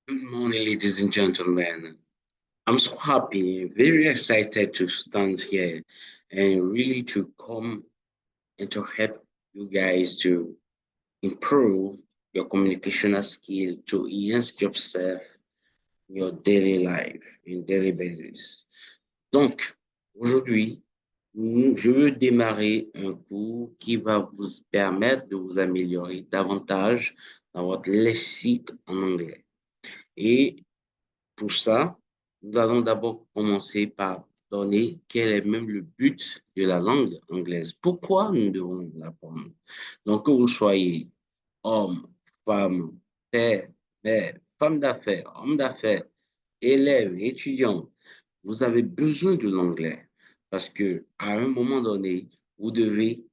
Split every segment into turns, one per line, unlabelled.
Good morning, ladies and gentlemen. I'm so happy, very excited to stand here and really to come and to help you guys to improve your communicational skill, to enhance yourself in your daily life, in daily basis. Donc, aujourd'hui, je veux démarrer un cours qui va vous permettre de vous améliorer davantage dans votre lexique en anglais. Et pour ça, nous allons d'abord commencer par donner quel est même le but de la langue anglaise. Pourquoi nous devons l'apprendre? Donc, que vous soyez homme, femme, père, mère, femme d'affaires, homme d'affaires, élève, étudiant, vous avez besoin de l'anglais parce que à un moment donné, vous devez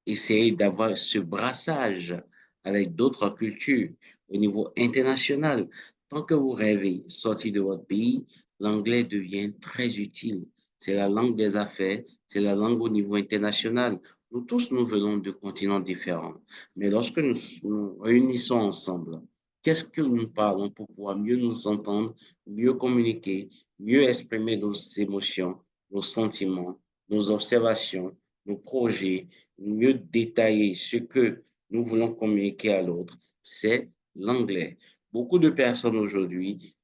essayer d'avoir ce brassage avec d'autres cultures au niveau international. Tant que vous rêvez sortir de votre pays, l'anglais devient très utile. C'est la langue des affaires, c'est la langue au niveau international. Nous tous, nous venons de continents différents. Mais lorsque nous nous réunissons ensemble, qu'est-ce que nous parlons pour pouvoir mieux nous entendre, mieux communiquer, mieux exprimer nos émotions, nos sentiments, nos observations, nos projets, mieux détailler ce que nous voulons communiquer à l'autre, c'est l'anglais. Beaucoup de personnes aujourd'hui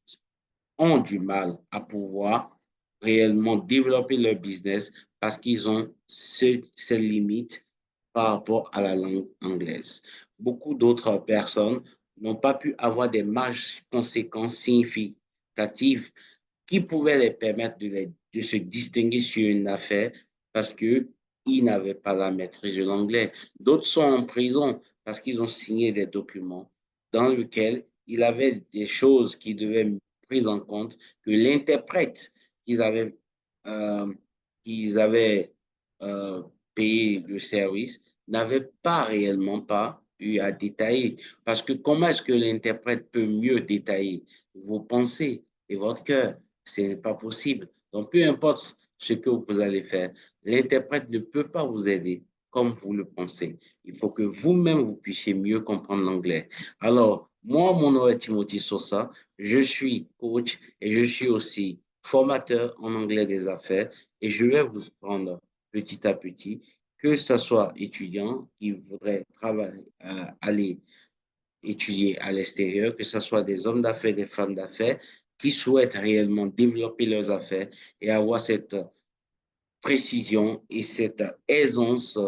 ont du mal à pouvoir réellement développer leur business parce qu'ils ont ces limites par rapport à la langue anglaise. Beaucoup d'autres personnes n'ont pas pu avoir des marges conséquences significatives qui pouvaient les permettre de se distinguer sur une affaire parce qu'ils n'avaient pas la maîtrise de l'anglais. D'autres sont en prison parce qu'ils ont signé des documents dans lesquels il avait des choses qui devaient être prises en compte que l'interprète qu'ils avaient, euh, qu'ils avaient euh, payé le service n'avait pas réellement pas eu à détailler. Parce que comment est-ce que l'interprète peut mieux détailler vos pensées et votre cœur? Ce n'est pas possible. Donc, peu importe ce que vous allez faire, l'interprète ne peut pas vous aider comme vous le pensez. Il faut que vous-même, vous puissiez mieux comprendre l'anglais. Alors, moi, mon nom est Timothy Sosa. Je suis coach et je suis aussi formateur en anglais des affaires et je vais vous prendre petit à petit, que ce soit étudiant qui voudrait travailler, aller étudier à l'extérieur, que ce soit des hommes d'affaires, des femmes d'affaires qui souhaitent réellement développer leurs affaires et avoir cette précision et cette aisance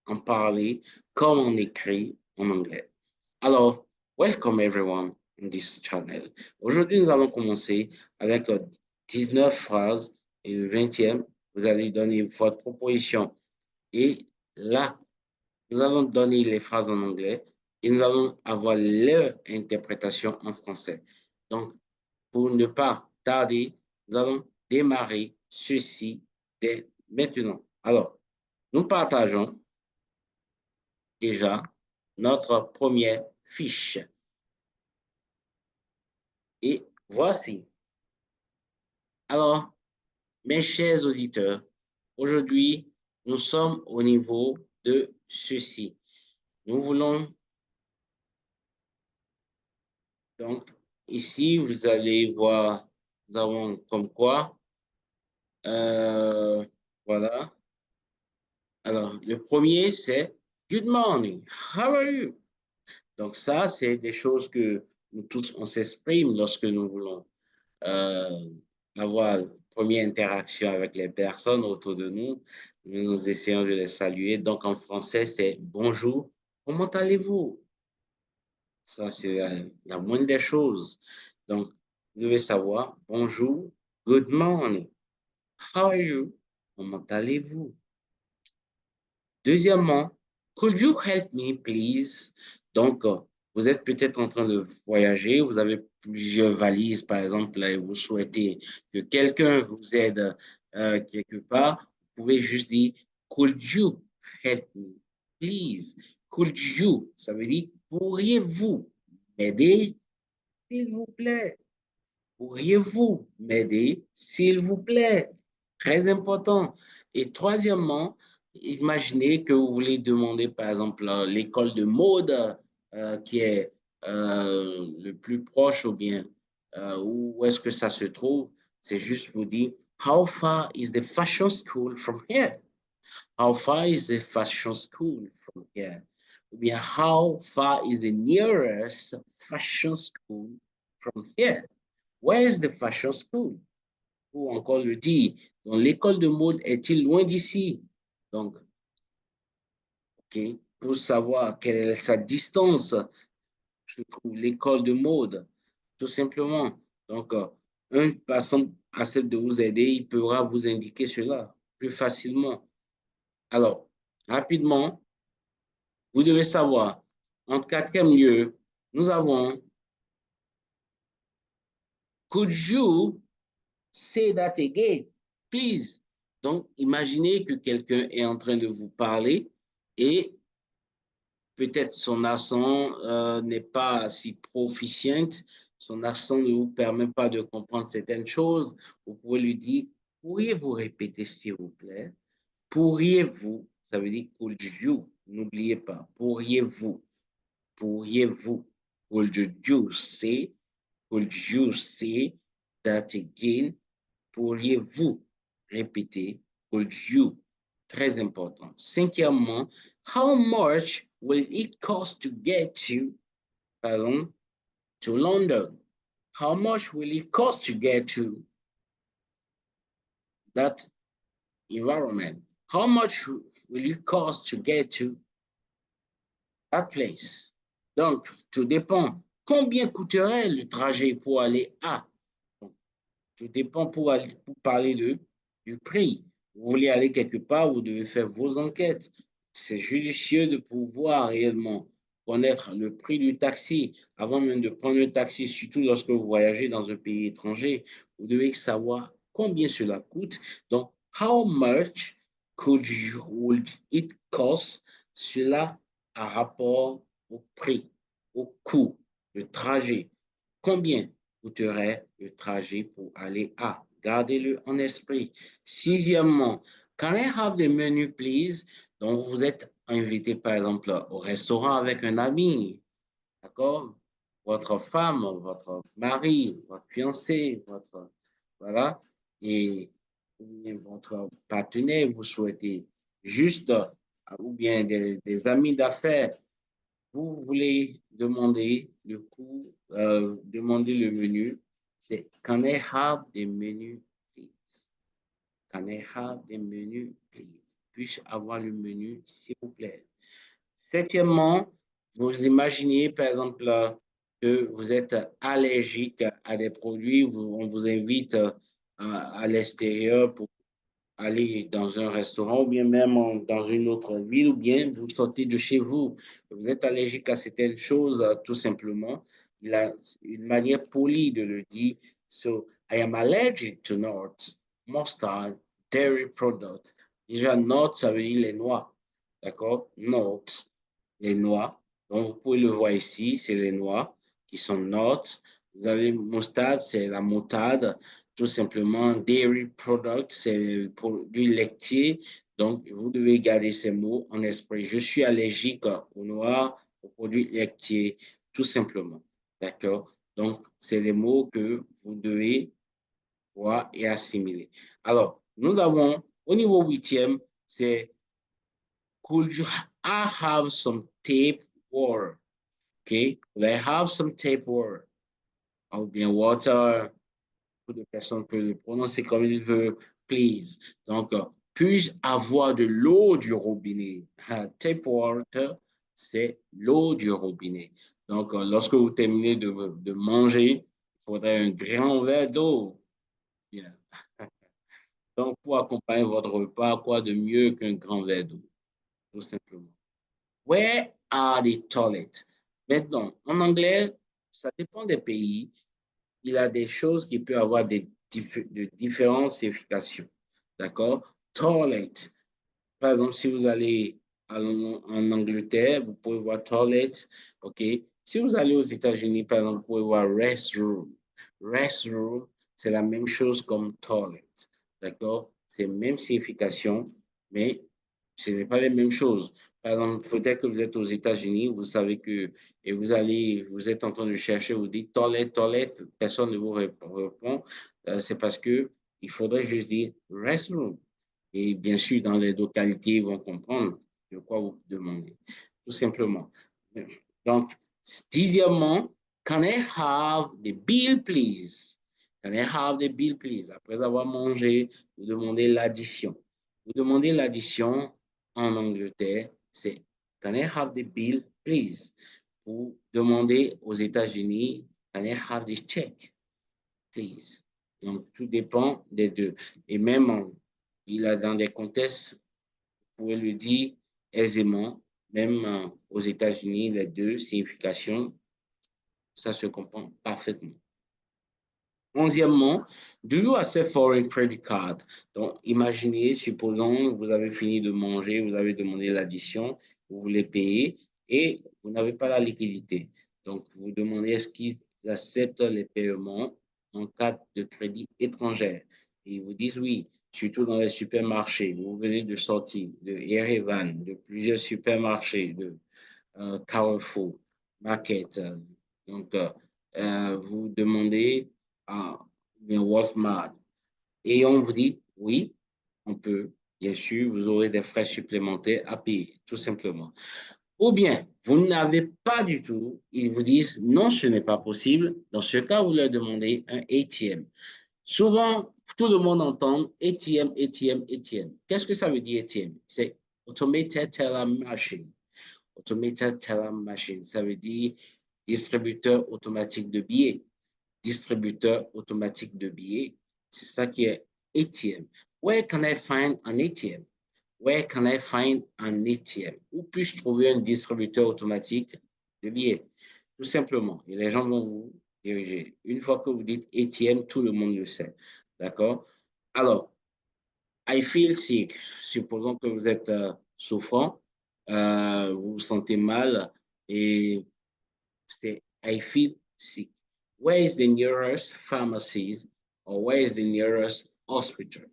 en parler comme on écrit en anglais. Alors, welcome everyone in this channel. Aujourd'hui, nous allons commencer avec 19 phrases et le 20e, vous allez donner votre proposition. Et là, nous allons donner les phrases en anglais et nous allons avoir leur interprétation en français. Donc, pour ne pas tarder, nous allons démarrer ceci dès maintenant. Alors, nous partageons déjà notre première fiche. Et voici. Alors, mes chers auditeurs, aujourd'hui, nous sommes au niveau de ceci. Nous voulons donc, ici, vous allez voir, nous avons comme quoi, euh, voilà. Alors, le premier, c'est Good morning, how are you? Donc, ça, c'est des choses que nous tous, on s'exprime lorsque nous voulons euh, avoir une première interaction avec les personnes autour de nous. Nous essayons de les saluer. Donc, en français, c'est Bonjour, comment allez-vous? Ça, c'est la moindre des choses. Donc, vous devez savoir, bonjour, good morning, how are you? Comment allez-vous? Deuxièmement, could you help me, please? Donc, vous êtes peut-être en train de voyager, vous avez plusieurs valises, par exemple, et vous souhaitez que quelqu'un vous aide quelque part, vous pouvez juste dire, could you help me, please? Could you, ça veut dire, pourriez-vous m'aider, s'il vous plaît? Pourriez-vous m'aider, s'il vous plaît? Très important. Et troisièmement, imaginez que vous voulez demander, par exemple, l'école de mode qui est le plus proche ou bien où est-ce que ça se trouve, c'est juste pour dire, how far is the fashion school from here? How far is the fashion school from here? Ou bien, how far is the nearest fashion school from here? Where is the fashion school? Ou encore le dire, donc l'école de mode est-il loin d'ici? Donc, OK, pour savoir quelle est sa distance, se trouve l'école de mode, tout simplement. Donc, un passant accepte de vous aider, il pourra vous indiquer cela plus facilement. Alors, rapidement, vous devez savoir, en quatrième lieu, nous avons could you say that again, please? Donc, imaginez que quelqu'un est en train de vous parler et peut-être son accent n'est pas si proficient, son accent ne vous permet pas de comprendre certaines choses. Vous pouvez lui dire, pourriez-vous répéter s'il vous plaît? Pourriez-vous, ça veut dire could you, n'oubliez pas, pourriez-vous, pourriez-vous, could you say that again? Pourriez-vous répéter? Could you? Très important. Cinquièmement, how much will it cost to get to, par exemple, to London? How much will it cost to get to that environment? How much will it cost to get to that place? Donc, tout dépend. Combien coûterait le trajet pour aller à? Tout dépend pour parler du prix. Vous voulez aller quelque part, vous devez faire vos enquêtes. C'est judicieux de pouvoir réellement connaître le prix du taxi avant même de prendre le taxi, surtout lorsque vous voyagez dans un pays étranger. Vous devez savoir combien cela coûte. Donc, how much would it cost? Cela a rapport au prix, au coût, le trajet. Combien coûterait le trajet pour aller à? Gardez-le en esprit. Sixièmement, can I have the menu, please? Donc, vous êtes invité, par exemple, au restaurant avec un ami, d'accord? Votre femme, votre mari, votre fiancé, voilà, et votre partenaire, vous souhaitez juste, ou bien des amis d'affaires, vous voulez demander le coût, demander le menu, c'est can I have the menu, please? Can I have the menu, please? Puis-je avoir le menu, s'il vous plaît? Septièmement, vous imaginez, par exemple, que vous êtes allergique à des produits, on vous invite à l'extérieur pour aller dans un restaurant ou bien même dans une autre ville ou bien vous sortez de chez vous. Vous êtes allergique à certaines choses, tout simplement. Il a une manière polie de le dire. So, I am allergic to nuts, mustard, dairy products. Déjà, nuts, ça veut dire les noix. D'accord? Nuts, les noix. Donc, vous pouvez le voir ici, c'est les noix qui sont nuts. Vous avez mustard, c'est la moutarde tout simplement. Dairy product, c'est produit laitier. Donc, vous devez garder ces mots en esprit. Je suis allergique au noir, aux produits laitiers, tout simplement. D'accord? Donc, c'est les mots que vous devez voir et assimiler. Alors, nous avons au niveau huitième, c'est could you I have some tape water? Okay? Could I have some tape water? Ou bien water, de personnes peuvent le prononcer comme il veut, please. Donc, puis-je avoir de l'eau du robinet? Tap water, c'est l'eau du robinet. Donc, lorsque vous terminez de manger, il faudrait un grand verre d'eau. Bien. Donc, pour accompagner votre repas, quoi de mieux qu'un grand verre d'eau, tout simplement. Where are the toilets? Maintenant, en anglais, ça dépend des pays. Il y a des choses qui peuvent avoir de différentes significations. D'accord? Toilet. Par exemple, si vous allez en Angleterre, vous pouvez voir toilet. OK? Si vous allez aux États-Unis, par exemple, vous pouvez voir restroom. Restroom, c'est la même chose comme toilet. D'accord? C'est la même signification, mais ce n'est pas les mêmes choses. Par exemple, peut-être que vous êtes aux États-Unis, vous savez que, et vous êtes en train de chercher, vous dites toilette, toilette, personne ne vous répond. C'est parce que il faudrait juste dire restroom. Et bien sûr, dans les localités, ils vont comprendre de quoi vous demandez. Tout simplement. Donc, dixièmement, can I have the bill, please? Can I have the bill, please? Après avoir mangé, vous demandez l'addition. Vous demandez l'addition en Angleterre, c'est can I have the bill, please? Vous demandez aux États-Unis, can I have the check, please? Donc, tout dépend des deux. Et même, il a dans des contextes, vous pouvez le dire aisément, même aux États-Unis, les deux significations, ça se comprend parfaitement. Onzièmement, do you accept foreign credit card? Donc, imaginez, supposons, vous avez fini de manger, vous avez demandé l'addition, vous voulez payer et vous n'avez pas la liquidité. Donc, vous demandez est-ce qu'ils acceptent les paiements en cas de crédit étranger. Et ils vous disent oui, surtout dans les supermarchés. Vous venez de sortir de Erevan, de plusieurs supermarchés, de Carrefour, Market. Donc, vous demandez à Walmart et on vous dit oui, on peut. Bien sûr, vous aurez des frais supplémentaires à payer, tout simplement. Ou bien, vous n'avez pas du tout, ils vous disent non, ce n'est pas possible. Dans ce cas, vous leur demandez un ATM. Souvent, tout le monde entend ATM, ATM, ATM. Qu'est-ce que ça veut dire ATM? C'est Automated Teller Machine. Automated Teller Machine, ça veut dire distributeur automatique de billets. Distributeur automatique de billets, c'est ça qui est ATM. Where can I find an ATM? Where can I find an ATM? Où puis-je trouver un distributeur automatique de billets? Tout simplement. Et les gens vont vous diriger. Une fois que vous dites ATM, tout le monde le sait. D'accord? Alors, I feel sick. Supposons que vous êtes souffrant, vous vous sentez mal et c'est I feel sick. Where is the nearest pharmacy or where is the nearest hospital?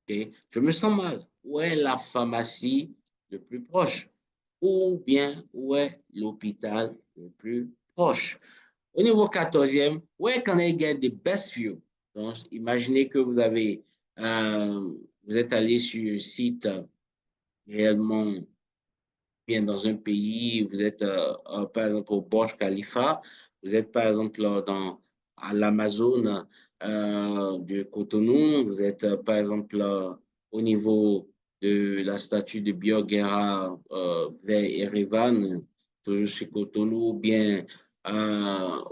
Okay? Je me sens mal. Où est la pharmacie le plus proche? Ou bien où est l'hôpital le plus proche? Au niveau 14e, where can I get the best view? Donc, imaginez que vous êtes allé sur un site réellement bien dans un pays, vous êtes par exemple au Burj Khalifa, vous êtes par exemple à l'Amazone de Cotonou, vous êtes par exemple au niveau de la statue de Bioguera vers Erevan, toujours sur Cotonou, ou bien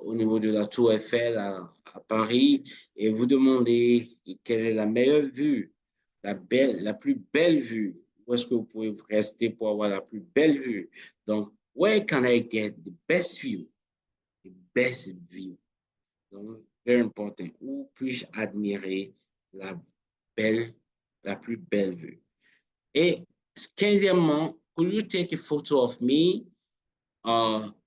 au niveau de la Tour Eiffel à Paris, et vous demandez quelle est la meilleure vue, la plus belle vue où est-ce que vous pouvez rester pour avoir la plus belle vue. Donc, where can I get the best view? The best view. Donc, very important. Où puis-je admirer la la plus belle vue? Et 15e, could you take a photo of me?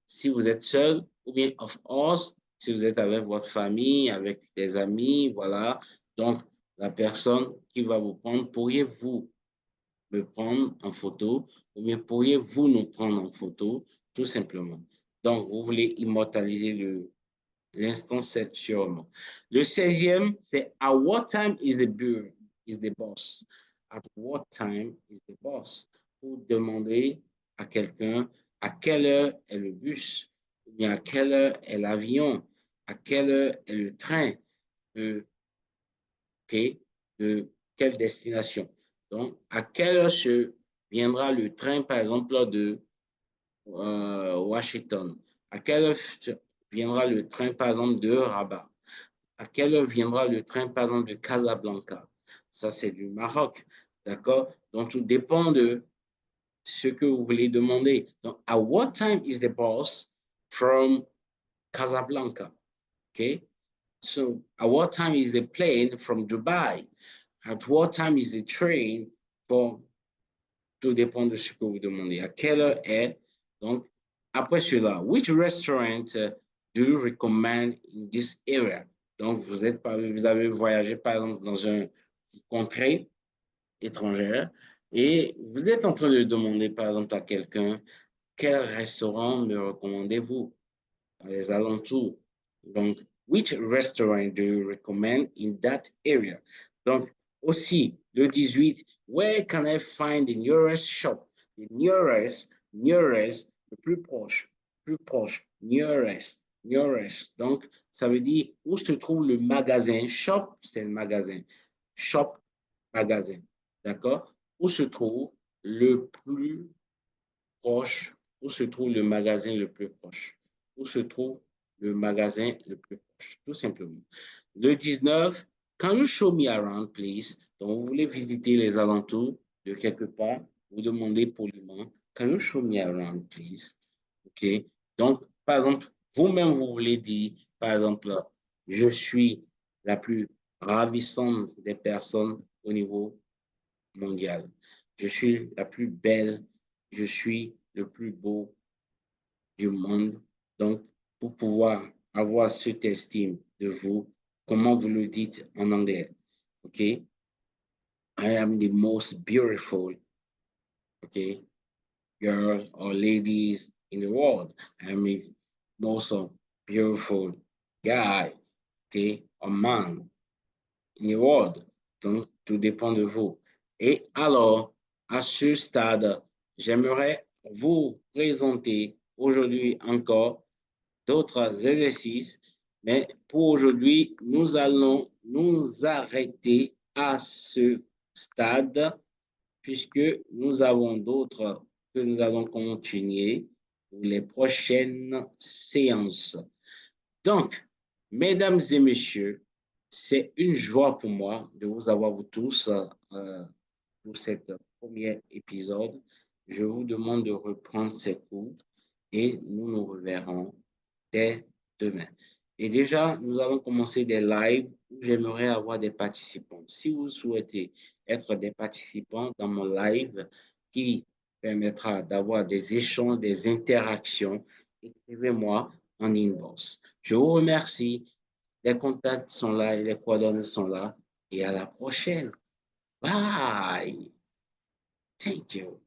Si vous êtes seul, ou bien of us, si vous êtes avec votre famille, avec des amis, voilà. Donc, la personne qui va vous prendre, pourriez-vous me prendre en photo ou bien pourriez-vous nous prendre en photo, tout simplement. Donc, vous voulez immortaliser l'instant, c'est sûrement. Le 16e, c'est at what time is the boss? At what time is the boss? Vous demandez à quelqu'un à quelle heure est le bus, ou bien à quelle heure est l'avion, à quelle heure est le train. OK, de quelle destination. Donc, à quelle heure se viendra le train, par exemple, de Washington? À quelle heure viendra le train, par exemple, de Rabat? À quelle heure viendra le train, par exemple, de Casablanca? Ça, c'est du Maroc. D'accord? Donc, tout dépend de ce que vous voulez demander. Donc, at what time is the bus from Casablanca? OK? So, at what time is the plane from Dubai? At what time is the train for... Tout dépend de ce que vous demandez. À quelle heure est... Donc, après cela, which restaurant do you recommend in this area? Donc, vous avez voyagé, par exemple, dans une contrée étrangère Et vous êtes en train de demander, par exemple, à quelqu'un, quel restaurant me recommandez-vous dans les alentours? Donc, which restaurant do you recommend in that area? Donc, aussi, le 18, where can I find the nearest shop? The nearest, le plus proche, nearest. Donc, ça veut dire où se trouve le magasin. Shop, c'est le magasin. Shop, magasin. D'accord? Où se trouve le plus proche, où se trouve le magasin le plus proche, où se trouve le magasin le plus proche, tout simplement. Le 19, can you show me around, please? Donc, vous voulez visiter les alentours de quelque part, vous demandez poliment, can you show me around, please? OK? Donc, par exemple, vous-même, vous voulez dire, par exemple, je suis la plus ravissante des personnes au niveau mondiale. Je suis la plus belle, je suis le plus beau du monde. Donc, pour pouvoir avoir cette estime de vous, comment vous le dites en anglais? OK? I am the most beautiful, OK, girl or ladies in the world. I am the most beautiful guy, OK, or man in the world. Donc, tout dépend de vous. Et alors, à ce stade, j'aimerais vous présenter aujourd'hui encore d'autres exercices, mais pour aujourd'hui, nous allons nous arrêter à ce stade puisque nous avons d'autres que nous allons continuer pour les prochaines séances. Donc, mesdames et messieurs, c'est une joie pour moi de vous avoir vous tous pour cet premier épisode. Je vous demande de reprendre ces cours et nous nous reverrons dès demain. Et déjà, nous allons commencer des lives où j'aimerais avoir des participants. Si vous souhaitez être des participants dans mon live qui permettra d'avoir des échanges, des interactions, écrivez-moi en inbox. Je vous remercie. Les contacts sont là et les coordonnées sont là. Et à la prochaine. Bye. Thank you.